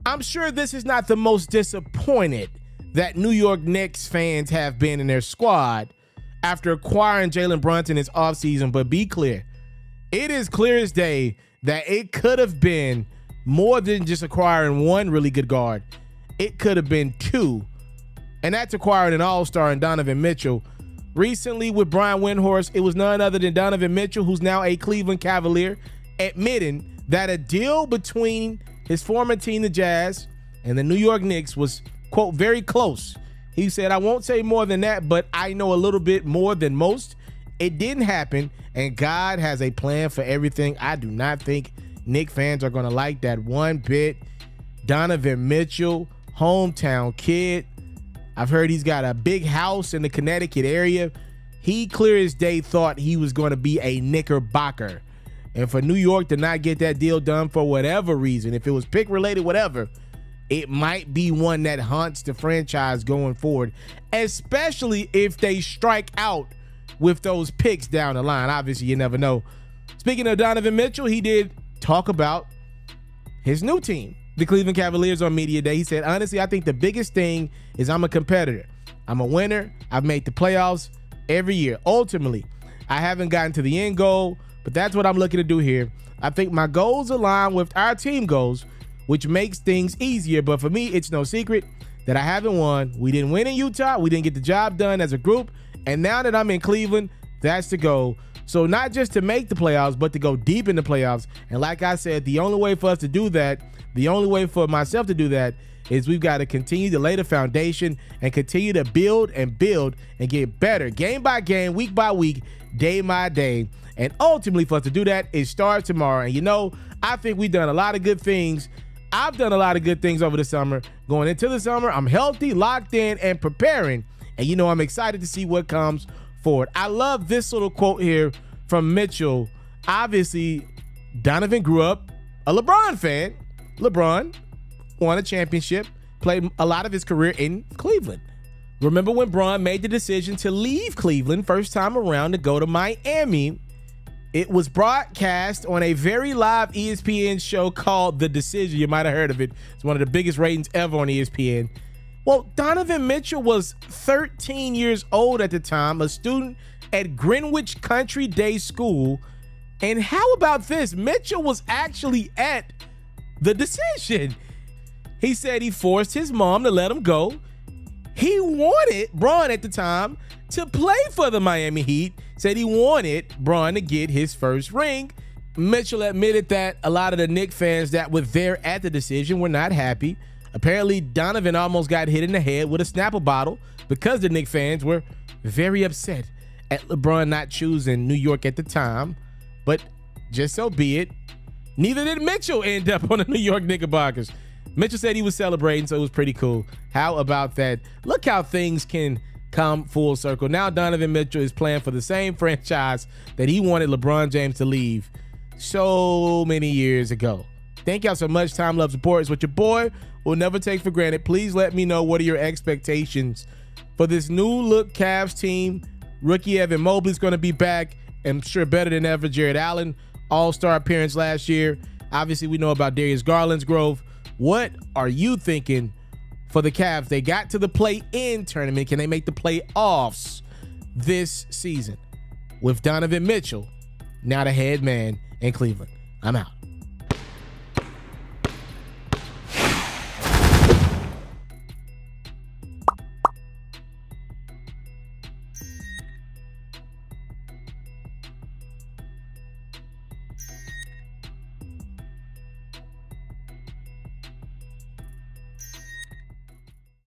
I'm sure this is not the most disappointed that New York Knicks fans have been in their squad after acquiring Jalen Brunson this offseason, but be clear. It is clear as day that it could have been more than just acquiring one really good guard. It could have been two, and that's acquiring an all-star in Donovan Mitchell. Recently with Brian Windhorst, it was none other than Donovan Mitchell, who's now a Cleveland Cavalier, admitting that a deal between his former team, the Jazz, and the New York Knicks was, quote, very close. He said, "I won't say more than that, but I know a little bit more than most. It didn't happen, and God has a plan for everything." I do not think Knick fans are going to like that one bit. Donovan Mitchell, hometown kid. I've heard he's got a big house in the Connecticut area. He clear as day thought he was going to be a Knickerbocker. And for New York to not get that deal done for whatever reason, if it was pick related, whatever, it might be one that haunts the franchise going forward, especially if they strike out with those picks down the line. Obviously, you never know. Speaking of Donovan Mitchell, he did talk about his new team, the Cleveland Cavaliers, on Media Day. He said, "Honestly, I think the biggest thing is I'm a competitor. I'm a winner. I've made the playoffs every year. Ultimately, I haven't gotten to the end goal, but that's what I'm looking to do here. I think my goals align with our team goals, which makes things easier. But for me, it's no secret that I haven't won. We didn't win in Utah. We didn't get the job done as a group. And now that I'm in Cleveland, that's the goal. So not just to make the playoffs, but to go deep in the playoffs. And like I said, the only way for us to do that, the only way for myself to do that, is we've got to continue to lay the foundation and continue to build and get better game by game, week by week, day by day. And ultimately, for us to do that, it starts tomorrow. And you know, I think we've done a lot of good things. I've done a lot of good things over the summer. Going into the summer, I'm healthy, locked in, and preparing. And you know, I'm excited to see what comes forward." I love this little quote here from Mitchell. Obviously, Donovan grew up a LeBron fan. LeBron won a championship, played a lot of his career in Cleveland. Remember when Bron made the decision to leave Cleveland first time around to go to Miami? It was broadcast on a very live ESPN show called The Decision. You might have heard of it. It's one of the biggest ratings ever on ESPN. Well, Donovan Mitchell was 13 years old at the time, a student at Greenwich Country Day School. And how about this? Mitchell was actually at The Decision. He said he forced his mom to let him go. He wanted Bron at the time to play for the Miami Heat. Said he wanted Bron to get his first ring. Mitchell admitted that a lot of the Knick fans that were there at The Decision were not happy. Apparently, Donovan almost got hit in the head with a Snapple bottle because the Knick fans were very upset at LeBron not choosing New York at the time. But just so be it, neither did Mitchell end up on the New York Knickerbockers. Mitchell said he was celebrating, so it was pretty cool. How about that? Look how things can come full circle. Now Donovan Mitchell is playing for the same franchise that he wanted LeBron James to leave so many years ago. Thank y'all so much. Time, love, support is what your boy will never take for granted. Please let me know, what are your expectations for this new look Cavs team? Rookie Evan Mobley's going to be back. I'm sure better than ever. Jared Allen, all-star appearance last year. Obviously, we know about Darius Garland's growth. What are you thinking for the Cavs? They got to the play-in tournament. Can they make the playoffs this season? With Donovan Mitchell now the head man in Cleveland. I'm out.